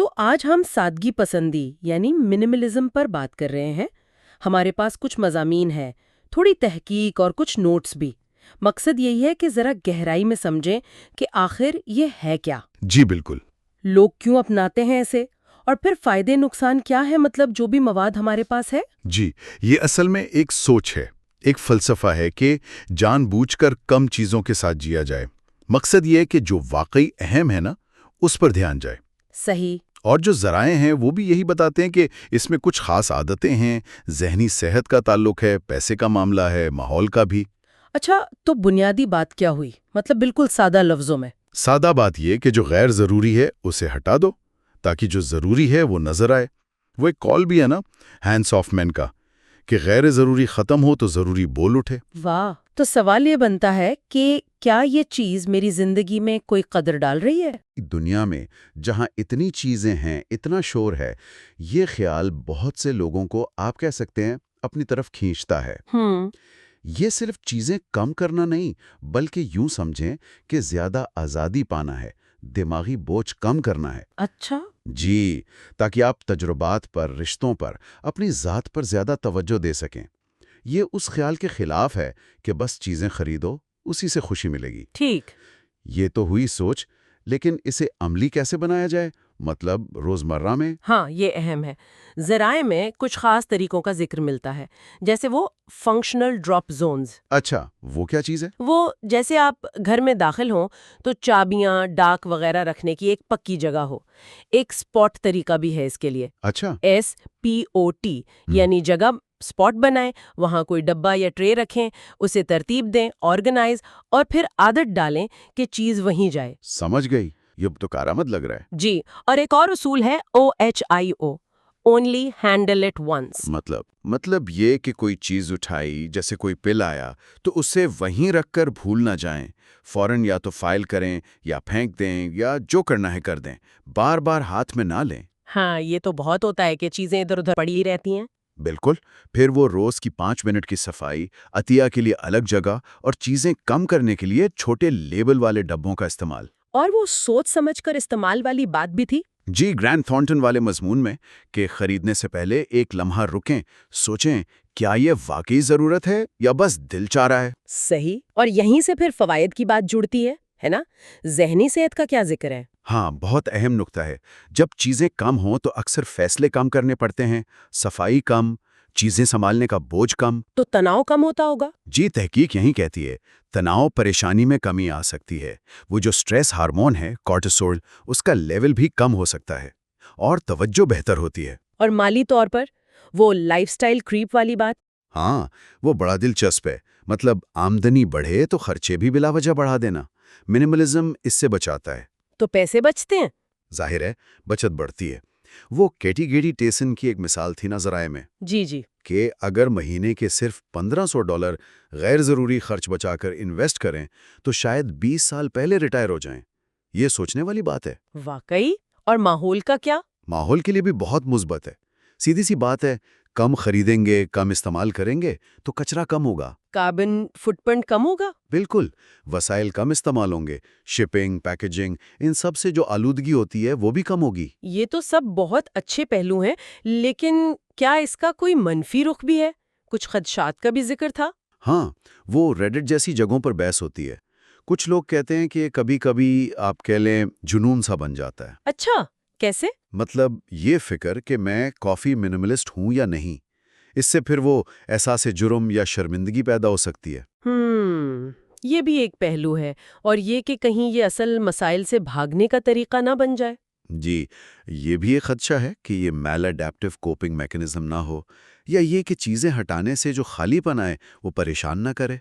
تو آج ہم سادگی پسندی یعنی منیملزم پر بات کر رہے ہیں۔ ہمارے پاس کچھ مضامین ہے، تھوڑی تحقیق اور کچھ نوٹس بھی۔ مقصد یہی ہے کہ ذرا گہرائی میں سمجھیں کہ آخر یہ ہے کیا، جی بالکل۔ لوگ کیوں اپناتے ہیں اسے، اور پھر فائدے نقصان کیا ہے، مطلب جو بھی مواد ہمارے پاس ہے۔ جی، یہ اصل میں ایک سوچ ہے، ایک فلسفہ ہے کہ جان بوجھ کر کم چیزوں کے ساتھ جیا جائے۔ مقصد یہ ہے کہ جو واقعی اہم ہے نا، اس پر دھیان جائے۔ صحیح۔ اور جو ذرائع ہیں وہ بھی یہی بتاتے ہیں کہ اس میں کچھ خاص عادتیں ہیں، ذہنی صحت کا تعلق ہے، پیسے کا معاملہ ہے، ماحول کا بھی۔ اچھا، تو بنیادی بات کیا ہوئی، مطلب بالکل سادہ لفظوں میں؟ سادہ بات یہ کہ جو غیر ضروری ہے اسے ہٹا دو تاکہ جو ضروری ہے وہ نظر آئے۔ وہ ایک کال بھی ہے نا ہینڈس آف مین کا، کہ غیر ضروری ختم ہو تو ضروری بول اٹھے۔ واہ، تو سوال یہ بنتا ہے کہ کیا یہ چیز میری زندگی میں کوئی قدر ڈال رہی ہے؟ دنیا میں جہاں اتنی چیزیں ہیں، اتنا شور ہے، یہ خیال بہت سے لوگوں کو آپ کہہ سکتے ہیں اپنی طرف کھینچتا ہے۔ یہ صرف چیزیں کم کرنا نہیں، بلکہ یوں سمجھیں کہ زیادہ آزادی پانا ہے، دماغی بوجھ کم کرنا ہے۔ اچھا۔ جی، تاکہ آپ تجربات پر، رشتوں پر، اپنی ذات پر زیادہ توجہ دے سکیں۔ یہ اس خیال کے خلاف ہے کہ بس چیزیں خریدو، اسی سے خوشی ملے گی۔ ٹھیک۔ یہ تو ہوئی سوچ، لیکن اسے عملی کیسے بنایا جائے؟ مطلب روزمرہ میں؟ ہاں، یہ اہم ہے۔ ذرائع میں کچھ خاص طریقوں کا ذکر ملتا ہے، جیسے وہ فنکشنل ڈراپ زونز۔ اچھا، وہ کیا چیز ہے؟ وہ جیسے آپ گھر میں داخل ہوں تو چابیاں، ڈاک وغیرہ رکھنے کی ایک پکی جگہ ہو۔ ایک اسپاٹ طریقہ بھی ہے اس کے لیے، اچھا۔ SPOT، یعنی جگہ اسپاٹ بنائیں، وہاں کوئی ڈبہ یا ٹرے رکھیں، اسے ترتیب دیں، آرگنائز، اور پھر عادت ڈالیں کہ چیز وہیں جائے۔ سمجھ گئی، یہ تو کارآمد لگ رہا ہے۔ جی، اور ایک اور اصول ہے OHIO، Only Handle It Once۔ مطلب یہ کہ کوئی چیز اٹھائی، جیسے کوئی پل آیا، تو اسے وہیں رکھ کر بھول نہ جائیں۔ فوراً یا تو فائل کریں، یا پھینک دیں، یا جو کرنا ہے کر دیں، بار بار ہاتھ میں نہ لیں۔ ہاں، یہ تو بہت ہوتا ہے کہ چیزیں ادھر ادھر پڑی ہی رہتی ہیں۔ بالکل۔ پھر وہ روز کی 5 منٹ کی صفائی، عطیہ کے لیے الگ جگہ، اور چیزیں کم کرنے کے لیے چھوٹے لیبل والے ڈبوں کا استعمال۔ اور وہ سوچ سمجھ کر استعمال والی بات بھی تھی۔ جی، گرینڈ تھارنٹن والے مضمون میں کہ خریدنے سے پہلے ایک لمحہ رکیں، سوچیں کیا یہ واقعی ضرورت ہے یا بس دل چاہ رہا ہے۔ صحیح، اور یہیں سے پھر فوائد کی بات جڑتی ہے نا؟ ذہنی صحت کا کیا ذکر ہے؟ ہاں، بہت اہم نکتہ ہے۔ جب چیزیں کم ہوں تو اکثر فیصلے کم کرنے پڑتے ہیں، صفائی کم، چیزیں سنبھالنے کا بوجھ کم۔ تو تناؤ کم ہوتا ہوگا؟ جی، تحقیق یہی کہتی ہے، تناؤ، پریشانی میں کمی آ سکتی ہے۔ وہ جو سٹریس ہارمون ہے کورٹیسول، اس کا لیول بھی کم ہو سکتا ہے، اور توجہ بہتر ہوتی ہے۔ اور مالی طور پر وہ لائف سٹائل کریپ والی بات؟ ہاں، وہ بڑا دلچسپ ہے۔ مطلب آمدنی بڑھے تو خرچے بھی بلا وجہ بڑھا دینا۔ منیملزم اس سے بچاتا ہے۔ تو پیسے بچتے ہیں؟ ظاہر ہے، بچت بڑھتی ہے۔ وہ کیٹی گیڈی ٹیسن کی ایک مثال تھی نا ذرائع میں، جی جی۔ کہ اگر مہینے کے صرف $1500 غیر ضروری خرچ بچا کر انویسٹ کریں تو شاید 20 سال پہلے ریٹائر ہو جائیں۔ یہ سوچنے والی بات ہے۔ واقعی؟ اور ماحول کا کیا؟ ماحول کے لیے بھی بہت مثبت ہے۔ سیدھی سی بات ہے، کم خریدیں گے، کم استعمال کریں گے تو کچرا کم ہوگا، کاربن فٹ پرنٹ کم ہوگا۔ بالکل۔ وسائل کم استعمال ہوں گے، شپنگ، پیکیجنگ، ان سب سے جو آلودگی ہوتی ہے وہ بھی کم ہوگی۔ یہ تو سب بہت اچھے پہلو ہیں، لیکن کیا اس کا کوئی منفی رخ بھی ہے؟ کچھ خدشات کا بھی ذکر تھا۔ ہاں، وہ ریڈٹ جیسی جگہوں پر بحث ہوتی ہے۔ کچھ لوگ کہتے ہیں کہ کبھی کبھی آپ کہہ لیں جنون سا بن جاتا ہے۔ اچھا، کیسے؟ مطلب یہ فکر کہ میں کافی منیملسٹ ہوں یا نہیں، اس سے پھر وہ احساس جرم یا شرمندگی پیدا ہو سکتی ہے۔ یہ بھی ایک پہلو ہے، اور یہ کہ کہیں یہ اصل مسائل سے بھاگنے کا طریقہ نہ بن جائے۔ جی، یہ بھی ایک خدشہ ہے کہ یہ میل اڈیپٹیو کوپنگ میکنزم نہ ہو، یا یہ کہ چیزیں ہٹانے سے جو خالی پن آئے وہ پریشان نہ کرے۔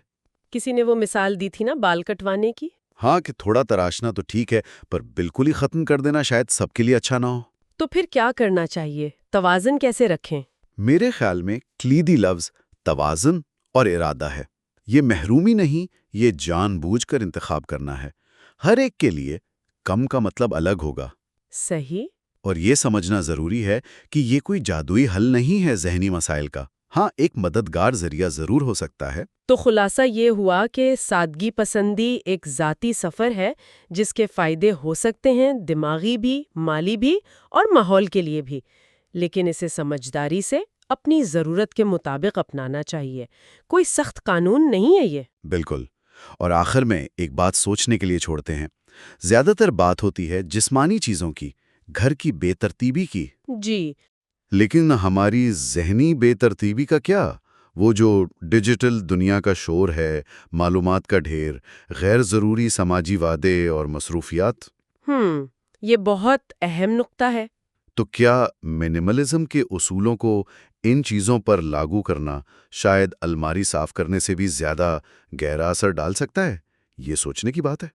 کسی نے وہ مثال دی تھی نا بال کٹوانے کی۔ ہاں، کہ تھوڑا تراشنا تو ٹھیک ہے، پر بالکل ہی ختم کر دینا شاید سب کے لیے اچھا نہ ہو۔ تو پھر کیا کرنا چاہیے؟ توازن کیسے رکھیں؟ میرے خیال میں کلیدی لفظ توازن اور ارادہ ہے۔ یہ محرومی نہیں، یہ جان بوجھ کر انتخاب کرنا ہے۔ ہر ایک کے لیے کم کا مطلب الگ ہوگا۔ صحیح۔ اور یہ سمجھنا ضروری ہے کہ یہ کوئی جادوئی حل نہیں ہے ذہنی مسائل کا۔ ہاں، ایک مددگار ذریعہ ضرور ہو سکتا ہے۔ تو خلاصہ یہ ہوا کہ سادگی پسندی ایک ذاتی سفر ہے جس کے فائدے ہو سکتے ہیں دماغی بھی، مالی بھی اور ماحول کے لیے بھی، لیکن اسے سمجھداری سے اپنی ضرورت کے مطابق اپنانا چاہیے۔ کوئی سخت قانون نہیں ہے یہ۔ بالکل۔ اور آخر میں ایک بات سوچنے کے لیے چھوڑتے ہیں۔ زیادہ تر بات ہوتی ہے جسمانی چیزوں کی، گھر کی بے ترتیبی کی۔ جی۔ لیکن ہماری ذہنی بے ترتیبی کا کیا؟ وہ جو ڈیجیٹل دنیا کا شور ہے، معلومات کا ڈھیر، غیر ضروری سماجی وعدے اور مصروفیات۔ یہ بہت اہم نقطہ ہے۔ تو کیا منیملزم کے اصولوں کو ان چیزوں پر لاگو کرنا شاید الماری صاف کرنے سے بھی زیادہ گہرا اثر ڈال سکتا ہے؟ یہ سوچنے کی بات ہے۔